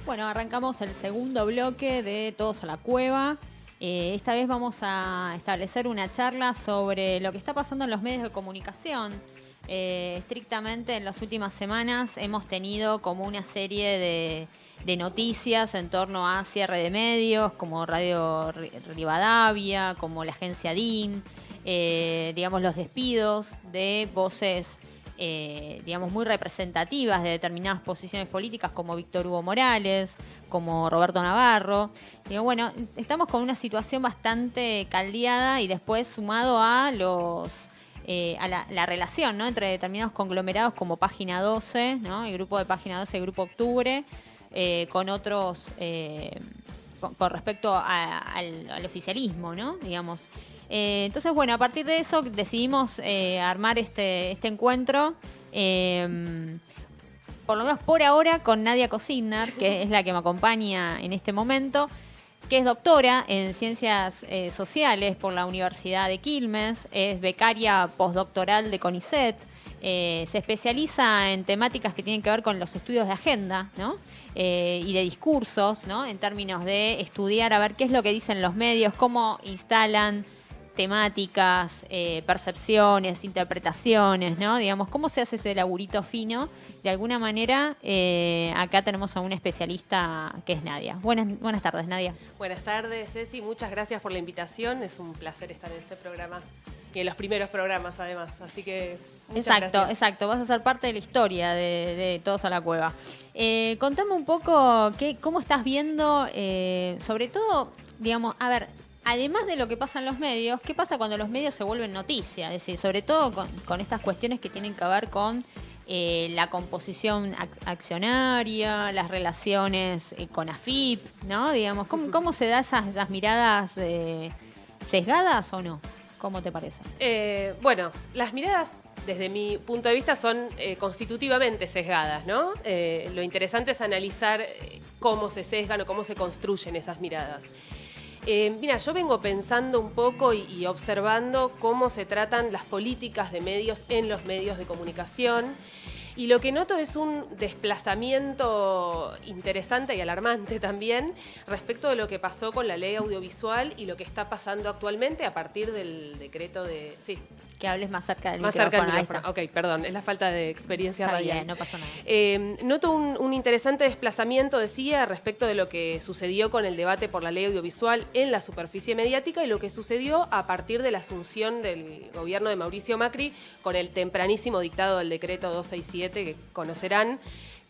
Bueno, arrancamos el segundo bloque de Todos a la Cueva. Esta vez vamos a establecer una charla sobre lo que está pasando en los medios de comunicación. Estrictamente en las últimas semanas hemos tenido como una serie de noticias en torno a cierre de medios, como Radio Rivadavia, como la agencia DIN, digamos los despidos de voces digamos, muy representativas de determinadas posiciones políticas, como Víctor Hugo Morales, como Roberto Navarro. Digo, bueno, estamos con una situación bastante caldeada y después sumado a la relación, ¿no?, entre determinados conglomerados como Página 12, ¿no?, el grupo de Página 12, el Grupo Octubre, con otros, con respecto al oficialismo, ¿no?, digamos. Entonces, bueno, a partir de eso decidimos armar este encuentro, por lo menos por ahora, con Nadia Cosinar, que es la que me acompaña en este momento, que es doctora en Ciencias Sociales por la Universidad de Quilmes, es becaria postdoctoral de CONICET, se especializa en temáticas que tienen que ver con los estudios de agenda, ¿no?, y de discursos, ¿no?, en términos de estudiar a ver qué es lo que dicen los medios, cómo instalan temáticas, percepciones, interpretaciones, ¿no? Digamos, ¿cómo se hace ese laburito fino? De alguna manera, acá tenemos a una especialista que es Nadia. Buenas tardes, Nadia. Buenas tardes, Ceci. Muchas gracias por la invitación. Es un placer estar en este programa y en los primeros programas, además. Así que muchas gracias. Exacto. Vas a ser parte de la historia de Todos a la Cueva. Contame un poco cómo estás viendo, sobre todo, digamos, a ver, además de lo que pasa en los medios, ¿qué pasa cuando los medios se vuelven noticia? Es decir, sobre todo con estas cuestiones que tienen que ver con la composición accionaria, las relaciones con AFIP, ¿no? Digamos, ¿cómo se da esas miradas sesgadas o no? ¿Cómo te parece? Bueno, las miradas, desde mi punto de vista, son constitutivamente sesgadas, ¿no? Lo interesante es analizar cómo se sesgan o cómo se construyen esas miradas. Mira, yo vengo pensando un poco y observando cómo se tratan las políticas de medios en los medios de comunicación. Y lo que noto es un desplazamiento interesante y alarmante también respecto de lo que pasó con la ley audiovisual y lo que está pasando actualmente a partir del decreto de... Sí. Que hables más cerca del micrófono. Más cerca del micrófono. Ok, perdón, es la falta de experiencia está radial. Bien, no pasa nada. Noto un interesante desplazamiento, decía, respecto de lo que sucedió con el debate por la ley audiovisual en la superficie mediática y lo que sucedió a partir de la asunción del gobierno de Mauricio Macri con el tempranísimo dictado del decreto 267, que conocerán,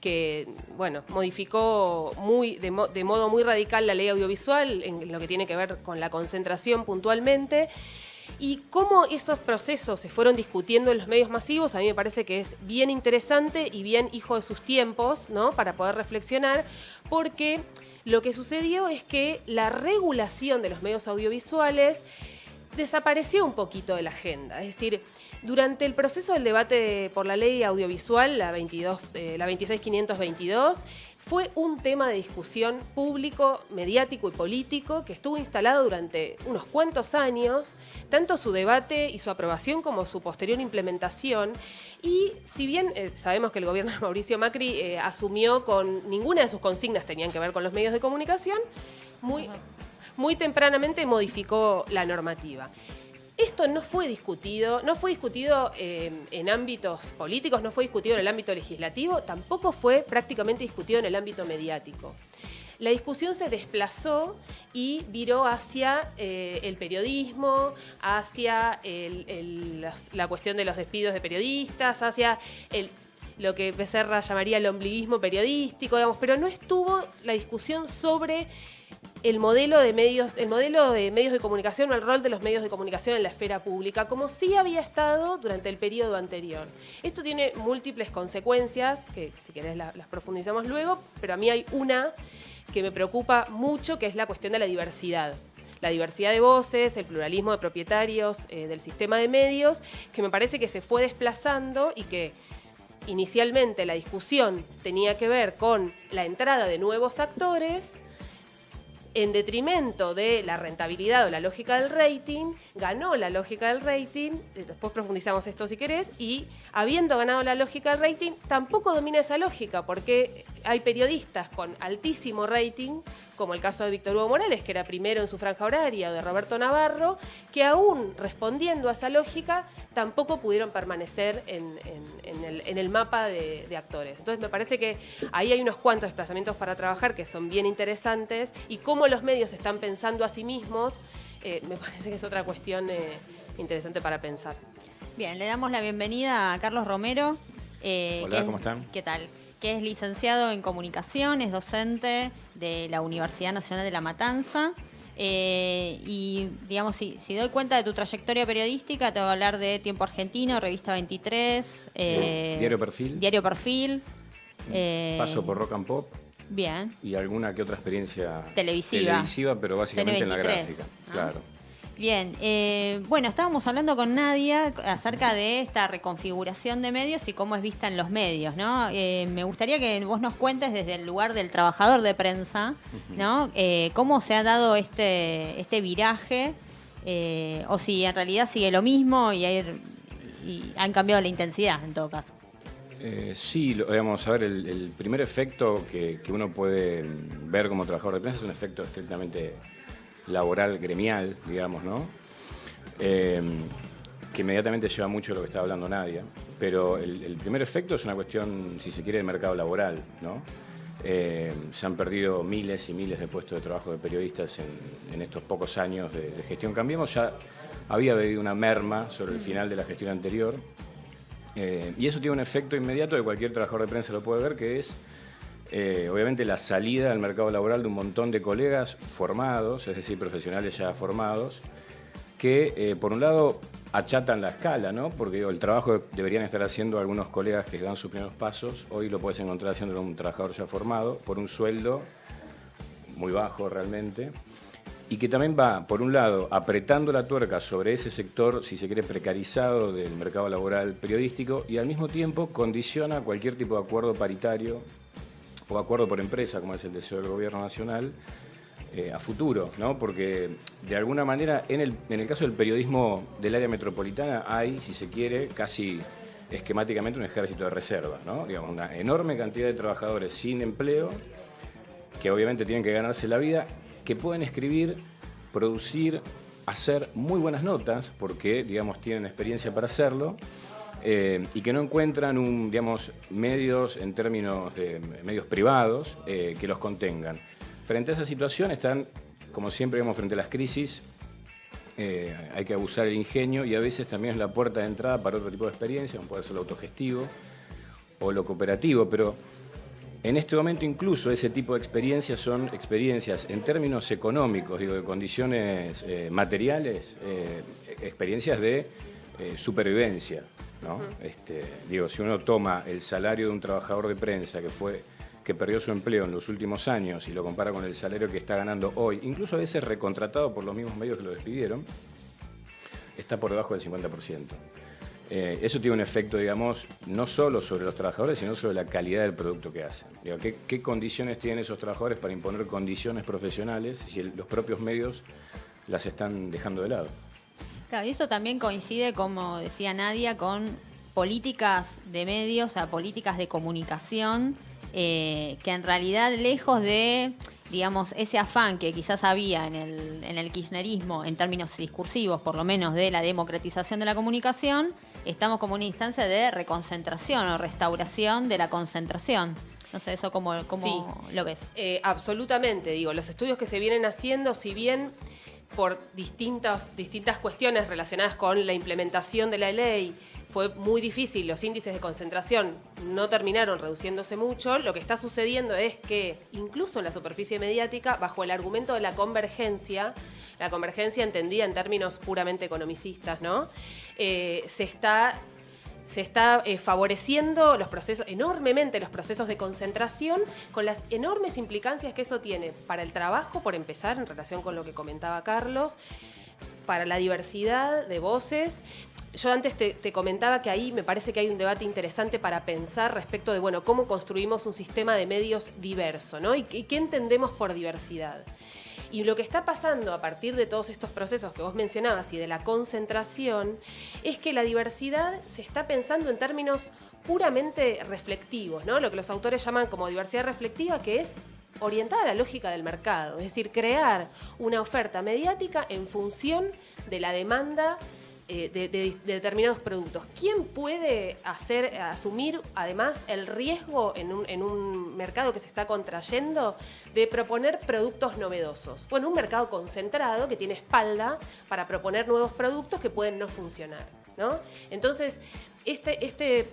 que bueno, modificó de modo muy radical la ley audiovisual en lo que tiene que ver con la concentración puntualmente. Y cómo esos procesos se fueron discutiendo en los medios masivos, a mí me parece que es bien interesante y bien hijo de sus tiempos, ¿no?, para poder reflexionar, porque lo que sucedió es que la regulación de los medios audiovisuales desapareció un poquito de la agenda. Es decir, durante el proceso del debate por la ley audiovisual, la 26522, fue un tema de discusión público, mediático y político que estuvo instalado durante unos cuantos años, tanto su debate y su aprobación como su posterior implementación. Y si bien sabemos que el gobierno de Mauricio Macri asumió con ninguna de sus consignas tenían que ver con los medios de comunicación, muy tempranamente modificó la normativa. Esto no fue discutido en ámbitos políticos, no fue discutido en el ámbito legislativo, tampoco fue prácticamente discutido en el ámbito mediático. La discusión se desplazó y viró hacia el periodismo, hacia la cuestión de los despidos de periodistas, hacia lo que Becerra llamaría el ombliguismo periodístico, digamos, pero no estuvo la discusión sobre el modelo de medios de comunicación o el rol de los medios de comunicación en la esfera pública, como sí había estado durante el periodo anterior. Esto tiene múltiples consecuencias, que si querés las profundizamos luego, pero a mí hay una que me preocupa mucho, que es la cuestión de la diversidad. La diversidad de voces, el pluralismo de propietarios del sistema de medios, que me parece que se fue desplazando y que inicialmente la discusión tenía que ver con la entrada de nuevos actores. En detrimento de la rentabilidad o la lógica del rating, ganó la lógica del rating, después profundizamos esto si querés, y habiendo ganado la lógica del rating, tampoco domina esa lógica, porque hay periodistas con altísimo rating, como el caso de Víctor Hugo Morales, que era primero en su franja horaria, o de Roberto Navarro, que aún respondiendo a esa lógica, tampoco pudieron permanecer en el mapa de actores. Entonces me parece que ahí hay unos cuantos desplazamientos para trabajar que son bien interesantes, y cómo los medios están pensando a sí mismos, me parece que es otra cuestión interesante para pensar. Bien, le damos la bienvenida a Carlos Romero. Hola, ¿cómo están? ¿Qué tal? Que es licenciado en comunicación, es docente de la Universidad Nacional de La Matanza. Y digamos, si doy cuenta de tu trayectoria periodística, te voy a hablar de Tiempo Argentino, Revista 23, Diario Perfil. Diario Perfil. Paso por Rock and Pop. Bien. Y alguna que otra experiencia televisiva, pero básicamente en la CN23, gráfica. ¿no? Claro. Bien, bueno, estábamos hablando con Nadia acerca de esta reconfiguración de medios y cómo es vista en los medios, ¿no? Me gustaría que vos nos cuentes desde el lugar del trabajador de prensa, ¿no? Cómo se ha dado este viraje, o si en realidad sigue lo mismo y han cambiado la intensidad en todo caso. Sí, digamos, a ver, el primer efecto que uno puede ver como trabajador de prensa es un efecto estrictamente laboral, gremial, digamos, ¿no? Que inmediatamente lleva mucho de lo que estaba hablando Nadia, pero el primer efecto es una cuestión, si se quiere, del mercado laboral, ¿no? Se han perdido miles y miles de puestos de trabajo de periodistas en estos pocos años de gestión Cambiemos. Ya había habido una merma sobre el final de la gestión anterior, y eso tiene un efecto inmediato que cualquier trabajador de prensa lo puede ver, que es obviamente la salida al mercado laboral de un montón de colegas formados, es decir, profesionales ya formados, que por un lado achatan la escala, ¿no? Porque el trabajo que deberían estar haciendo algunos colegas que dan sus primeros pasos, hoy lo puedes encontrar haciéndolo un trabajador ya formado, por un sueldo muy bajo realmente, y que también va, por un lado, apretando la tuerca sobre ese sector, si se quiere, precarizado del mercado laboral periodístico, y al mismo tiempo condiciona cualquier tipo de acuerdo paritario o acuerdo por empresa, como es el deseo del gobierno nacional, a futuro, ¿no? Porque de alguna manera, en el caso del periodismo del área metropolitana, hay, si se quiere, casi esquemáticamente un ejército de reserva, ¿no? Digamos, una enorme cantidad de trabajadores sin empleo, que obviamente tienen que ganarse la vida, que pueden escribir, producir, hacer muy buenas notas, porque, digamos, tienen experiencia para hacerlo, y que no encuentran medios en términos de medios privados que los contengan. Frente a esa situación están, como siempre vemos frente a las crisis, hay que abusar el ingenio, y a veces también es la puerta de entrada para otro tipo de experiencia, como puede ser lo autogestivo o lo cooperativo, pero en este momento incluso ese tipo de experiencias son experiencias en términos económicos, digo, de condiciones materiales, experiencias de supervivencia, ¿no? Si uno toma el salario de un trabajador de prensa que perdió su empleo en los últimos años y lo compara con el salario que está ganando hoy, incluso a veces recontratado por los mismos medios que lo despidieron, está por debajo del 50%. Eso tiene un efecto, digamos, no solo sobre los trabajadores, sino sobre la calidad del producto que hacen. Digo, ¿qué condiciones tienen esos trabajadores para imponer condiciones profesionales si los propios medios las están dejando de lado? Claro, y esto también coincide, como decía Nadia, con políticas de medios, o sea, políticas de comunicación, que en realidad, lejos de, digamos, ese afán que quizás había en el kirchnerismo, en términos discursivos, por lo menos de la democratización de la comunicación, estamos como en una instancia de reconcentración o restauración de la concentración. No sé, ¿eso cómo Sí, lo ves? Absolutamente, digo, los estudios que se vienen haciendo, si bien por distintas cuestiones relacionadas con la implementación de la ley fue muy difícil, los índices de concentración no terminaron reduciéndose mucho, lo que está sucediendo es que incluso en la superficie mediática, bajo el argumento de la convergencia entendida en términos puramente economicistas, ¿no? Se está favoreciendo enormemente los procesos de concentración, con las enormes implicancias que eso tiene para el trabajo, por empezar, en relación con lo que comentaba Carlos, para la diversidad de voces. Yo antes te comentaba que ahí me parece que hay un debate interesante para pensar respecto de, bueno, cómo construimos un sistema de medios diverso, ¿no? ¿Y qué entendemos por diversidad? Y lo que está pasando a partir de todos estos procesos que vos mencionabas y de la concentración es que la diversidad se está pensando en términos puramente reflectivos, ¿no? Lo que los autores llaman como diversidad reflectiva, que es orientada a la lógica del mercado, es decir, crear una oferta mediática en función de la demanda de determinados productos. ¿Quién puede asumir además el riesgo en un mercado que se está contrayendo de proponer productos novedosos? Bueno, un mercado concentrado que tiene espalda para proponer nuevos productos que pueden no funcionar, ¿no? Entonces,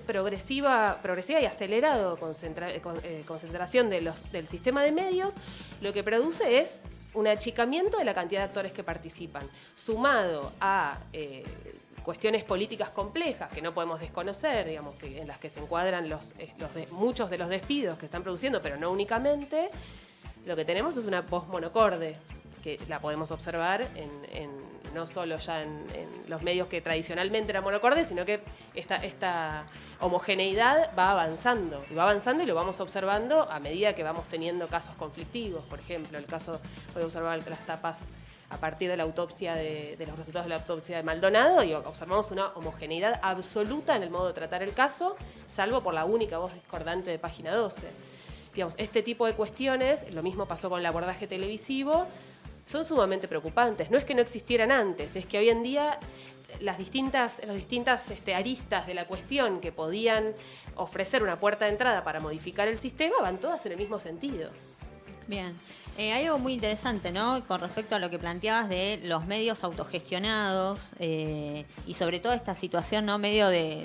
progresiva y acelerado concentración del sistema de medios lo que produce es un achicamiento de la cantidad de actores que participan, sumado a cuestiones políticas complejas que no podemos desconocer, digamos, en las que se encuadran muchos de los despidos que están produciendo, pero no únicamente. Lo que tenemos es una voz monocorde, que la podemos observar no solo ya en los medios que tradicionalmente eran monocordes, sino que esta homogeneidad va avanzando y lo vamos observando a medida que vamos teniendo casos conflictivos. Por ejemplo, el caso, voy a observar las tapas a partir de la autopsia de los resultados de la autopsia de Maldonado, y observamos una homogeneidad absoluta en el modo de tratar el caso, salvo por la única voz discordante de Página 12. Digamos, este tipo de cuestiones, lo mismo pasó con el abordaje televisivo, son sumamente preocupantes. No es que no existieran antes, es que hoy en día las distintas aristas de la cuestión que podían ofrecer una puerta de entrada para modificar el sistema van todas en el mismo sentido. Bien. Hay algo muy interesante, ¿no? Con respecto a lo que planteabas de los medios autogestionados y sobre todo esta situación, ¿no? Medio de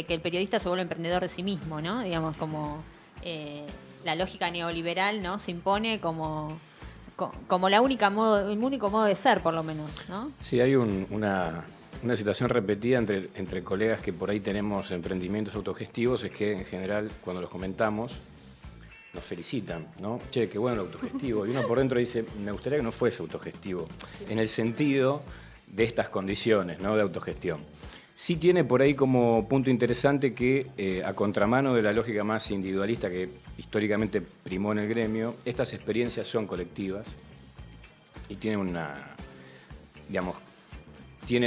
que el periodista se vuelve emprendedor de sí mismo, ¿no? Digamos, como la lógica neoliberal, ¿no? Se impone como el único modo de ser, por lo menos, ¿no? Sí, hay una situación repetida entre colegas que por ahí tenemos emprendimientos autogestivos, es que en general cuando los comentamos nos felicitan, ¿no? Che, qué bueno el autogestivo. Y uno por dentro dice, me gustaría que no fuese autogestivo, en el sentido de estas condiciones, ¿no? De autogestión. Sí tiene por ahí como punto interesante que, a contramano de la lógica más individualista que históricamente primó en el gremio, estas experiencias son colectivas y tienen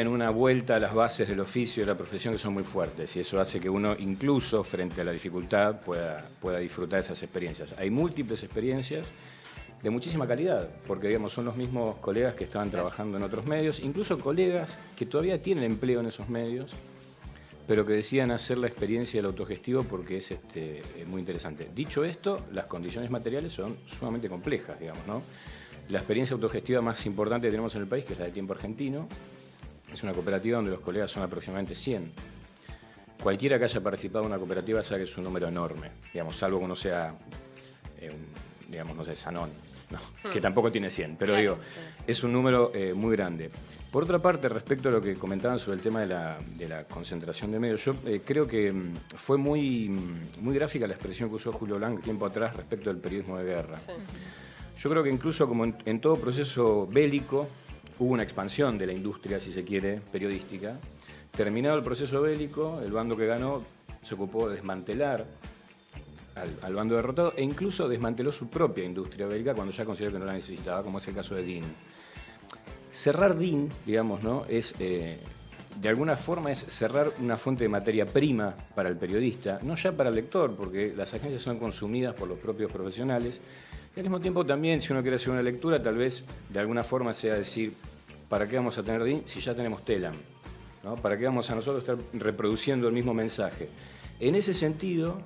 una vuelta a las bases del oficio y de la profesión que son muy fuertes, y eso hace que uno, incluso frente a la dificultad, pueda disfrutar de esas experiencias. Hay múltiples experiencias de muchísima calidad, porque digamos, son los mismos colegas que estaban trabajando en otros medios, incluso colegas que todavía tienen empleo en esos medios, pero que decían hacer la experiencia del autogestivo porque es muy interesante. Dicho esto, las condiciones materiales son sumamente complejas, digamos, ¿no? La experiencia autogestiva más importante que tenemos en el país, que es la de Tiempo Argentino, es una cooperativa donde los colegas son aproximadamente 100. Cualquiera que haya participado en una cooperativa sabe que es un número enorme, digamos, salvo que uno sea, Sanón, ¿no? Que tampoco tiene 100, pero digo, es un número muy grande. Por otra parte, respecto a lo que comentaban sobre el tema de la concentración de medios, yo creo que fue muy gráfica la expresión que usó Julio Blanc tiempo atrás respecto del periodismo de guerra. Sí. Yo creo que incluso como en todo proceso bélico, hubo una expansión de la industria, si se quiere, periodística. Terminado el proceso bélico, el bando que ganó se ocupó de desmantelar al bando derrotado e incluso desmanteló su propia industria bélica cuando ya consideró que no la necesitaba, como es el caso de DIN. Cerrar DIN, digamos, ¿no? De alguna forma es cerrar una fuente de materia prima para el periodista, no ya para el lector, porque las agencias son consumidas por los propios profesionales. Y al mismo tiempo también, si uno quiere hacer una lectura, tal vez de alguna forma sea decir, ¿para qué vamos a tener DIN si ya tenemos Telam? ¿No? ¿Para qué vamos a nosotros estar reproduciendo el mismo mensaje? En ese sentido,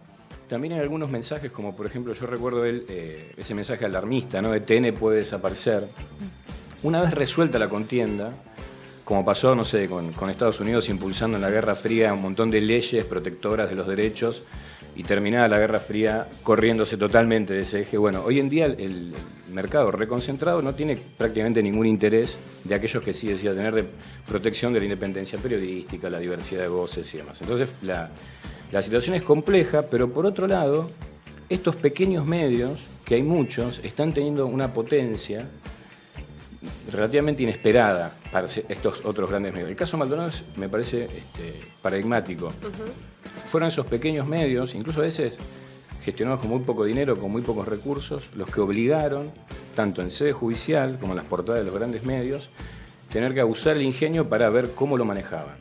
también hay algunos mensajes, como por ejemplo, yo recuerdo ese mensaje alarmista, ¿no? De TN puede desaparecer. Una vez resuelta la contienda, como pasó, no sé, con Estados Unidos impulsando en la Guerra Fría un montón de leyes protectoras de los derechos, y terminada la Guerra Fría corriéndose totalmente de ese eje. Bueno, hoy en día el mercado reconcentrado no tiene prácticamente ningún interés de aquellos que sí decía tener de protección de la independencia periodística, la diversidad de voces y demás. Entonces la situación es compleja, pero por otro lado, estos pequeños medios, que hay muchos, están teniendo una potencia relativamente inesperada para estos otros grandes medios. El caso Maldonado me parece paradigmático. Fueron esos pequeños medios, incluso a veces gestionados con muy poco dinero, con muy pocos recursos, los que obligaron, tanto en sede judicial como en las portadas de los grandes medios, tener que abusar el ingenio para ver cómo lo manejaban.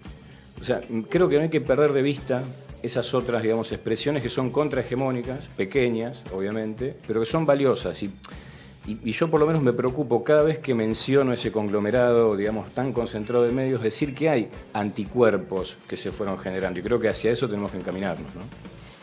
O sea, creo que no hay que perder de vista esas otras, digamos, expresiones que son contrahegemónicas, pequeñas, obviamente, pero que son valiosas. Y yo por lo menos me preocupo cada vez que menciono ese conglomerado, digamos, tan concentrado de medios, decir que hay anticuerpos que se fueron generando. Y creo que hacia eso tenemos que encaminarnos, ¿no?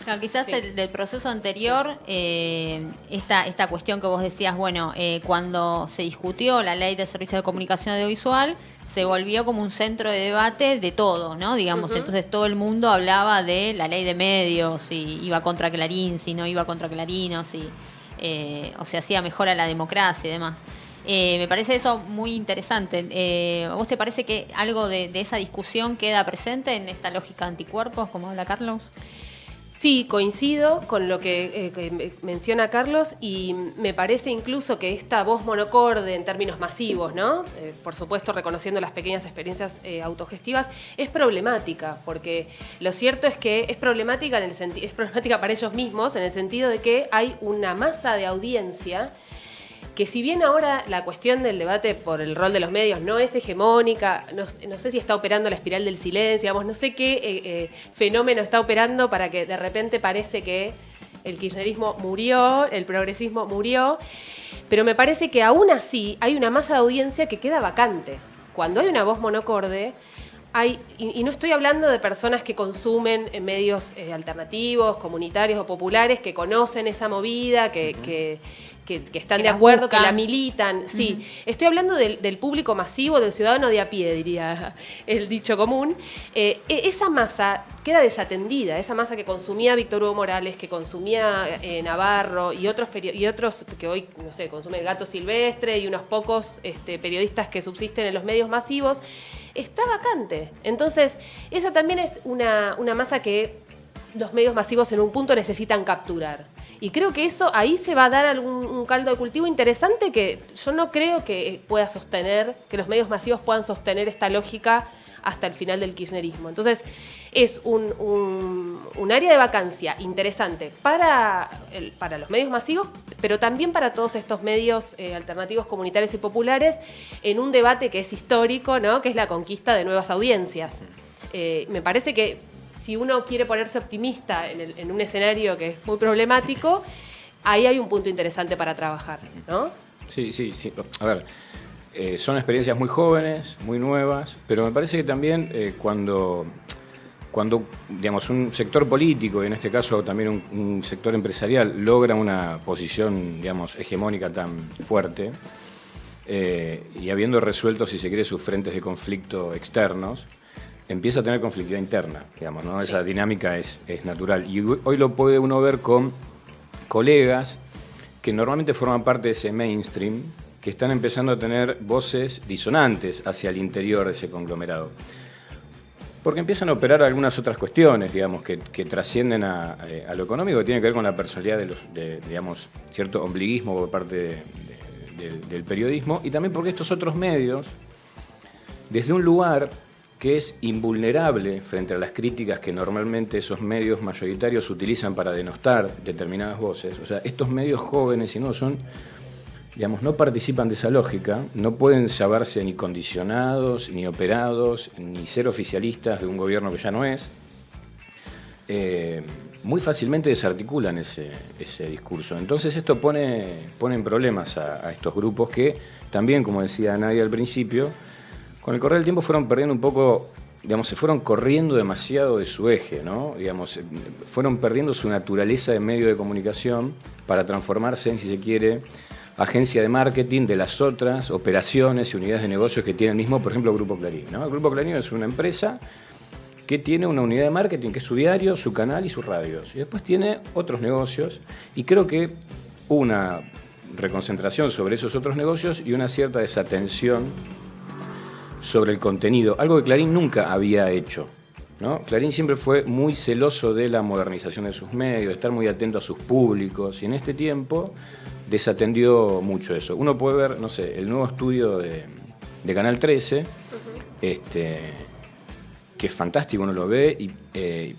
Claro, quizás Sí. del proceso anterior, esta cuestión que vos decías, bueno, cuando se discutió la ley de servicios de comunicación audiovisual, se volvió como un centro de debate de todo, ¿no? Digamos, entonces todo el mundo hablaba de la ley de medios, si iba contra Clarín, si no iba contra Clarín, o se hacía mejor a la democracia y demás. Me parece eso muy interesante. ¿A vos te parece que algo de esa discusión queda presente en esta lógica de anticuerpos, como habla Carlos? Sí, coincido con lo que menciona Carlos y me parece incluso que esta voz monocorde en términos masivos, ¿no? Por supuesto reconociendo las pequeñas experiencias autogestivas, es problemática, porque lo cierto es que es problemática es problemática para ellos mismos en el sentido de que hay una masa de audiencia que si bien ahora la cuestión del debate por el rol de los medios no es hegemónica, no sé si está operando la espiral del silencio, digamos, no sé qué fenómeno está operando para que de repente parece que el kirchnerismo murió, el progresismo murió, pero me parece que aún así hay una masa de audiencia que queda vacante. Cuando hay una voz monocorde, y no estoy hablando de personas que consumen medios alternativos, comunitarios o populares, que conocen esa movida, que están Que de las acuerdo, buscan. que la militan. Sí, estoy hablando del público masivo, del ciudadano de a pie, diría el dicho común. Esa masa queda desatendida, esa masa que consumía Víctor Hugo Morales, que consumía Navarro y otros que hoy, no sé, consume El Gato Silvestre y unos pocos periodistas que subsisten en los medios masivos, está vacante. Entonces, esa también es una masa que los medios masivos en un punto necesitan capturar. Y creo que eso ahí se va a dar un caldo de cultivo interesante que yo no creo que pueda sostener, que los medios masivos puedan sostener esta lógica hasta el final del kirchnerismo. Entonces, es un área de vacancia interesante para los medios masivos, pero también para todos estos medios alternativos, comunitarios y populares, en un debate que es histórico, ¿no? Que es la conquista de nuevas audiencias. Me parece que si uno quiere ponerse optimista en un escenario que es muy problemático, ahí hay un punto interesante para trabajar, ¿no? Sí. A ver, son experiencias muy jóvenes, muy nuevas, pero me parece que también cuando digamos, un sector político, y en este caso también un sector empresarial, logra una posición, digamos, hegemónica tan fuerte, y habiendo resuelto, si se quiere, sus frentes de conflicto externos, empieza a tener conflictividad interna, digamos, ¿no? Sí. Esa dinámica es natural. Y hoy lo puede uno ver con colegas que normalmente forman parte de ese mainstream, que están empezando a tener voces disonantes hacia el interior de ese conglomerado. Porque empiezan a operar algunas otras cuestiones, digamos, que trascienden a lo económico, que tiene que ver con la personalidad de digamos, cierto ombliguismo por parte del periodismo, y también porque estos otros medios, desde un lugar que es invulnerable frente a las críticas que normalmente esos medios mayoritarios utilizan para denostar determinadas voces, o sea, estos medios jóvenes, y no son, digamos, no participan de esa lógica, no pueden saberse ni condicionados, ni operados, ni ser oficialistas de un gobierno que ya no es. Muy fácilmente desarticulan ese discurso. Entonces esto pone en problemas a estos grupos que también, como decía Nadia al principio, con el correr del tiempo fueron perdiendo un poco, digamos, se fueron corriendo demasiado de su eje, ¿no? Digamos, fueron perdiendo su naturaleza de medio de comunicación para transformarse en, si se quiere, agencia de marketing de las otras operaciones y unidades de negocios que tiene el mismo, por ejemplo, Grupo Clarín, ¿no? El Grupo Clarín es una empresa que tiene una unidad de marketing que es su diario, su canal y sus radios. Y después tiene otros negocios, y creo que una reconcentración sobre esos otros negocios y una cierta desatención sobre el contenido, algo que Clarín nunca había hecho, ¿no? Clarín siempre fue muy celoso de la modernización de sus medios, de estar muy atento a sus públicos, y en este tiempo desatendió mucho eso. Uno puede ver, no sé, el nuevo estudio de Canal 13, que es fantástico, uno lo ve,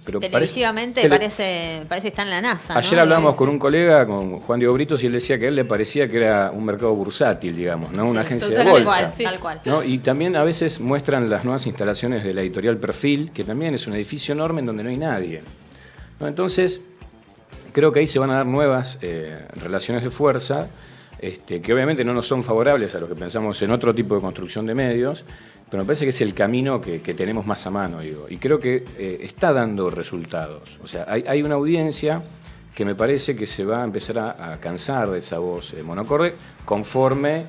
pero televisivamente parece estar en la NASA, ¿no? Ayer hablábamos con un colega, con Juan Diego Britos, y él decía que a él le parecía que era un mercado bursátil, digamos, ¿no? Una agencia de bolsa. Tal cual. ¿No? Y también a veces muestran las nuevas instalaciones de la editorial Perfil, que también es un edificio enorme en donde no hay nadie. ¿no? Entonces, creo que ahí se van a dar nuevas relaciones de fuerza, que obviamente no nos son favorables a los que pensamos en otro tipo de construcción de medios, pero me parece que es el camino que tenemos más a mano, digo. Y creo que está dando resultados. O sea, hay una audiencia que me parece que se va a empezar a cansar de esa voz monocorde conforme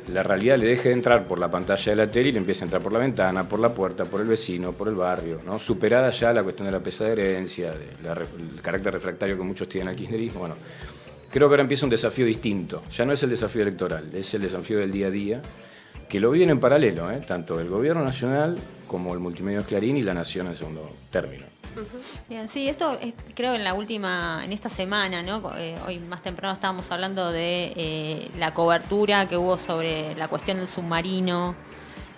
la realidad le deje de entrar por la pantalla de la tele y le empiece a entrar por la ventana, por la puerta, por el vecino, por el barrio, ¿no? Superada ya la cuestión de la pesada herencia, el carácter refractario que muchos tienen al kirchnerismo. Bueno, creo que ahora empieza un desafío distinto. Ya no es el desafío electoral, es el desafío del día a día, que lo viven en paralelo, tanto el gobierno nacional como el Multimedios Clarín y la Nación en segundo término. Bien, sí, esto es, creo en esta semana, ¿no? Hoy más temprano estábamos hablando de la cobertura que hubo sobre la cuestión del submarino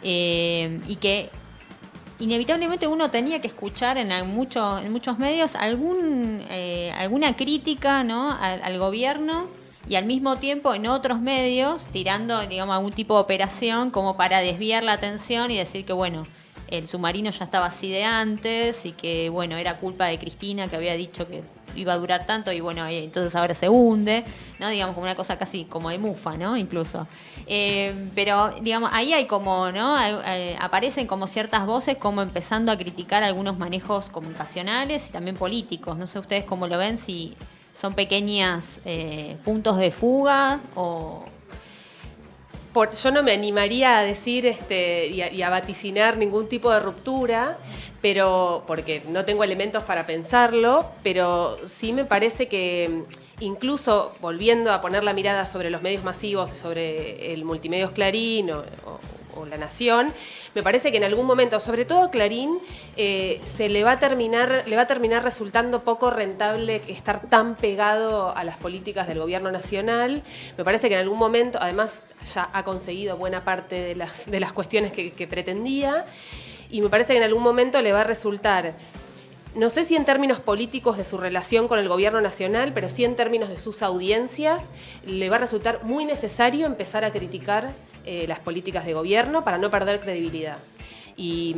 y que inevitablemente uno tenía que escuchar en muchos medios alguna crítica, ¿no? al gobierno y al mismo tiempo en otros medios tirando, digamos, algún tipo de operación como para desviar la atención y decir que, bueno, el submarino ya estaba así de antes y que, bueno, era culpa de Cristina que había dicho que iba a durar tanto y, bueno, entonces ahora se hunde, ¿no? Digamos, como una cosa casi como de mufa, ¿no? Incluso. Pero, digamos, ahí hay como, ¿no? Aparecen como ciertas voces como empezando a criticar algunos manejos comunicacionales y también políticos. No sé ustedes cómo lo ven, si son pequeños puntos de fuga o... Yo no me animaría a decir y a vaticinar ningún tipo de ruptura, pero porque no tengo elementos para pensarlo, pero sí me parece que incluso volviendo a poner la mirada sobre los medios masivos y sobre el Multimedios Clarín o La Nación, me parece que en algún momento, sobre todo Clarín, se le va a terminar resultando poco rentable estar tan pegado a las políticas del gobierno nacional. Me parece que en algún momento, además, ya ha conseguido buena parte de las cuestiones que pretendía, y me parece que en algún momento le va a resultar, no sé si en términos políticos de su relación con el gobierno nacional, pero sí en términos de sus audiencias, le va a resultar muy necesario empezar a criticar las políticas de gobierno para no perder credibilidad. Y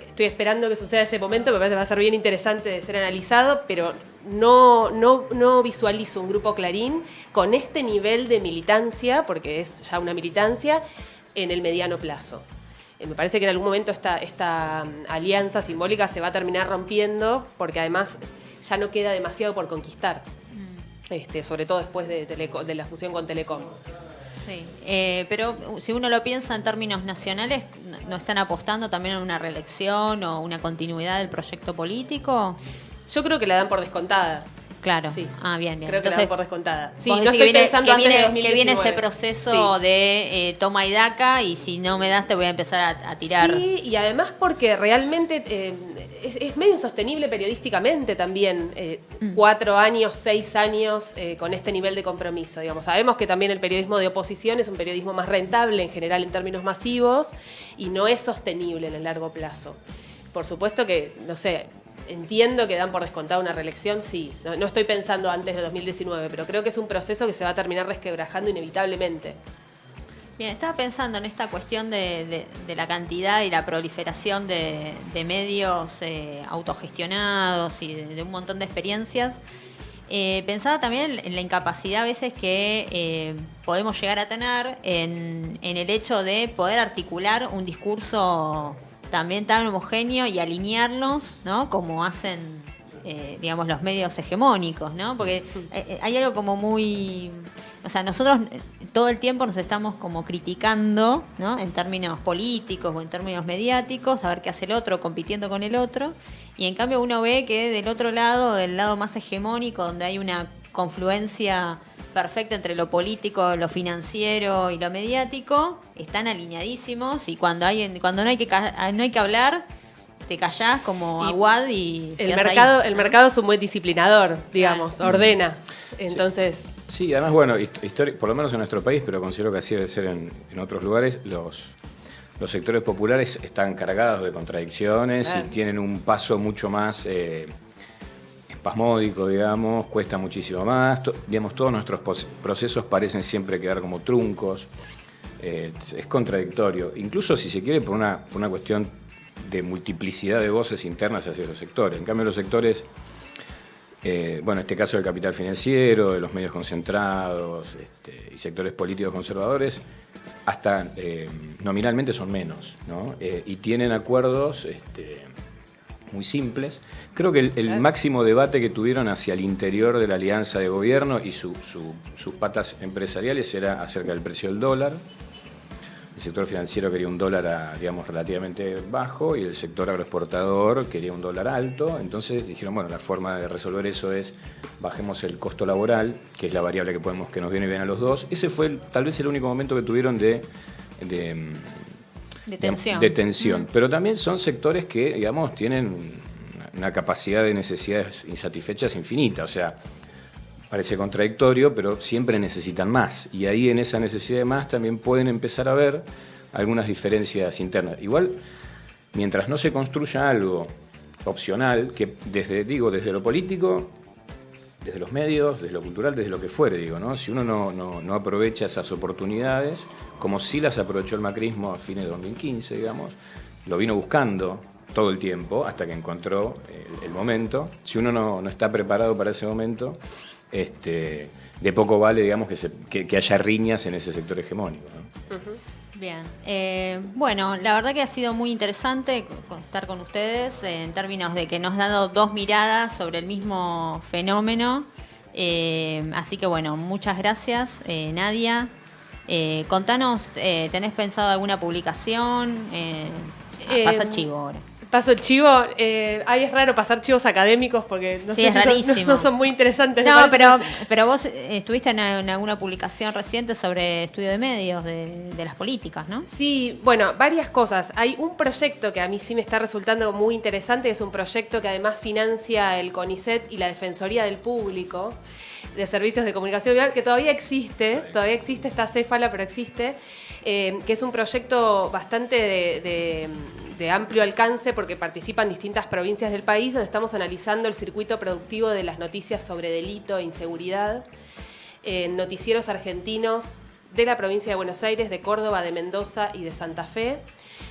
estoy esperando que suceda ese momento, me parece que va a ser bien interesante de ser analizado, pero no visualizo un grupo Clarín con este nivel de militancia, porque es ya una militancia, en el mediano plazo. Me parece que en algún momento esta alianza simbólica se va a terminar rompiendo, porque además ya no queda demasiado por conquistar, sobre todo después de la fusión con Telecom. Sí, pero si uno lo piensa en términos nacionales, ¿no están apostando también a una reelección o una continuidad del proyecto político? Yo creo que la dan por descontada. Claro. Sí. Bien. Creo que la dan por descontada. Sí, no estoy pensando antes de 2019. Que viene ese proceso de toma y daca y si no me das te voy a empezar a tirar. Sí, y además porque realmente es medio insostenible periodísticamente también 4 años, 6 años con este nivel de compromiso. Digamos. Sabemos que también el periodismo de oposición es un periodismo más rentable en general en términos masivos y no es sostenible en el largo plazo. Por supuesto que, no sé, entiendo que dan por descontado una reelección, sí. No estoy pensando antes de 2019, pero creo que es un proceso que se va a terminar resquebrajando inevitablemente. Bien, estaba pensando en esta cuestión de la cantidad y la proliferación de medios autogestionados y de un montón de experiencias. Pensaba también en la incapacidad a veces que podemos llegar a tener en el hecho de poder articular un discurso también tan homogéneo y alinearlos, ¿no? Como hacen, digamos, los medios hegemónicos, ¿no? Porque hay algo como muy... O sea, nosotros todo el tiempo nos estamos como criticando, ¿no? En términos políticos o en términos mediáticos, a ver qué hace el otro, compitiendo con el otro. Y en cambio uno ve que del otro lado, del lado más hegemónico, donde hay una confluencia perfecta entre lo político, lo financiero y lo mediático, están alineadísimos y cuando no hay que hablar, te callás como aguad y el mercado es un buen disciplinador, digamos, ordena. Entonces... Sí, además, bueno, por lo menos en nuestro país, pero considero que así debe ser en otros lugares, los sectores populares están cargados de contradicciones y tienen un paso mucho más espasmódico, digamos, cuesta muchísimo más. Digamos, todos nuestros procesos parecen siempre quedar como truncos. Es contradictorio, incluso si se quiere por una cuestión de multiplicidad de voces internas hacia los sectores. En cambio, los sectores Bueno, este caso del capital financiero, de los medios concentrados y sectores políticos conservadores, hasta nominalmente son menos, ¿no? Y tienen acuerdos muy simples. Creo que el máximo debate que tuvieron hacia el interior de la alianza de gobierno y sus patas empresariales era acerca del precio del dólar. El sector financiero quería un dólar, digamos, relativamente bajo y el sector agroexportador quería un dólar alto. Entonces dijeron, bueno, la forma de resolver eso es bajemos el costo laboral, que es la variable que nos viene bien a los dos. Ese fue tal vez el único momento que tuvieron de tensión. Pero también son sectores que, digamos, tienen una capacidad de necesidades insatisfechas infinita. O sea, parece contradictorio, pero siempre necesitan más. Y ahí en esa necesidad de más también pueden empezar a ver algunas diferencias internas. Igual, mientras no se construya algo opcional, que desde lo político, desde los medios, desde lo cultural, desde lo que fuere, ¿no? Si uno no aprovecha esas oportunidades, como sí las aprovechó el macrismo a fines de 2015, digamos, lo vino buscando todo el tiempo hasta que encontró el momento. Si uno no está preparado para ese momento, de poco vale, digamos, que haya riñas en ese sector hegemónico, ¿no? Uh-huh. Bien. Bueno, la verdad que ha sido muy interesante estar con ustedes en términos de que nos han dado dos miradas sobre el mismo fenómeno. Así que, bueno, muchas gracias, Nadia. Contanos, ¿tenés pensado alguna publicación? Pasa chivo ahora. Paso el chivo. Ahí es raro pasar chivos académicos porque no sé si son muy interesantes. No, pero vos estuviste en alguna publicación reciente sobre estudio de medios de las políticas, ¿no? Sí, bueno, varias cosas. Hay un proyecto que a mí sí me está resultando muy interesante, es un proyecto que además financia el CONICET y la Defensoría del Público de Servicios de Comunicación Audiovisual, que todavía existe, está céfala, pero existe, que es un proyecto bastante de amplio alcance porque participan distintas provincias del país, donde estamos analizando el circuito productivo de las noticias sobre delito e inseguridad en noticieros argentinos de la provincia de Buenos Aires, de Córdoba, de Mendoza y de Santa Fe.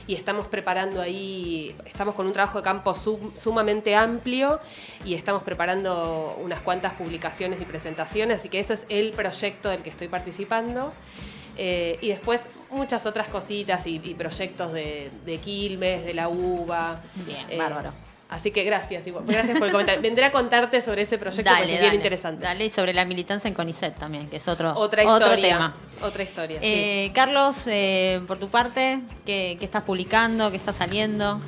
Y estamos preparando ahí, estamos con un trabajo de campo sumamente amplio y estamos preparando unas cuantas publicaciones y presentaciones, así que eso es el proyecto del que estoy participando. Y después muchas otras cositas y proyectos de Quilmes, de la UBA. Bien, bárbaro. Así que gracias por el comentario. Vendré a contarte sobre ese proyecto porque es bien interesante. Dale, y sobre la militancia en CONICET también, que es otro tema. Otra historia, sí. Carlos, por tu parte, ¿qué estás publicando? ¿Qué está saliendo?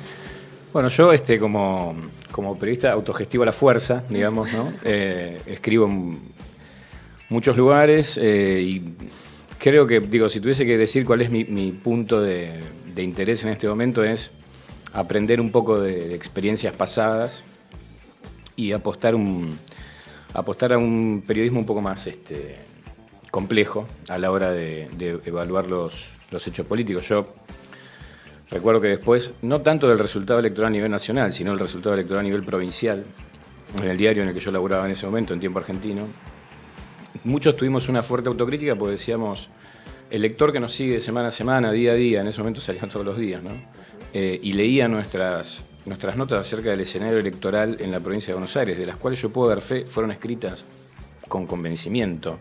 Bueno, yo como periodista autogestivo a la fuerza, digamos, ¿no? Escribo en muchos lugares y creo que, si tuviese que decir cuál es mi punto de interés en este momento es aprender un poco de experiencias pasadas y apostar a un periodismo un poco más complejo a la hora de evaluar los hechos políticos. Yo recuerdo que después, no tanto del resultado electoral a nivel nacional, sino el resultado electoral a nivel provincial, en el diario en el que yo laburaba en ese momento, en Tiempo Argentino, muchos tuvimos una fuerte autocrítica porque decíamos, el lector que nos sigue semana a semana, día a día, en ese momento salían todos los días, ¿no? Y leía nuestras notas acerca del escenario electoral en la provincia de Buenos Aires, de las cuales yo puedo dar fe, fueron escritas con convencimiento,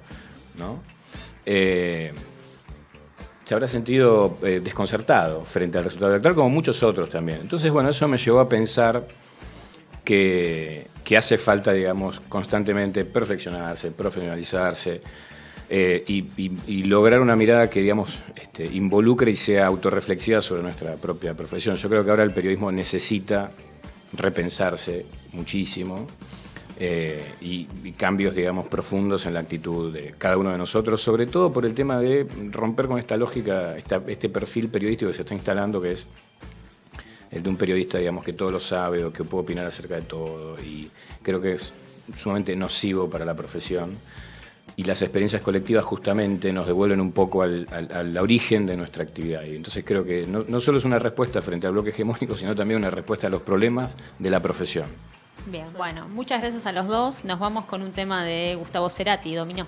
¿no? Se habrá sentido desconcertado frente al resultado electoral, como muchos otros también. Entonces, bueno, eso me llevó a pensar que hace falta, digamos, constantemente perfeccionarse, profesionalizarse y lograr una mirada que, digamos, involucre y sea autorreflexiva sobre nuestra propia profesión. Yo creo que ahora el periodismo necesita repensarse muchísimo y cambios, digamos, profundos en la actitud de cada uno de nosotros, sobre todo por el tema de romper con esta lógica, este perfil periodístico que se está instalando, que es el de un periodista, digamos, que todo lo sabe o que puede opinar acerca de todo, y creo que es sumamente nocivo para la profesión. Y las experiencias colectivas justamente nos devuelven un poco al origen de nuestra actividad. Y entonces creo que no solo es una respuesta frente al bloque hegemónico, sino también una respuesta a los problemas de la profesión. Bien, bueno, muchas gracias a los dos. Nos vamos con un tema de Gustavo Cerati, Dominó.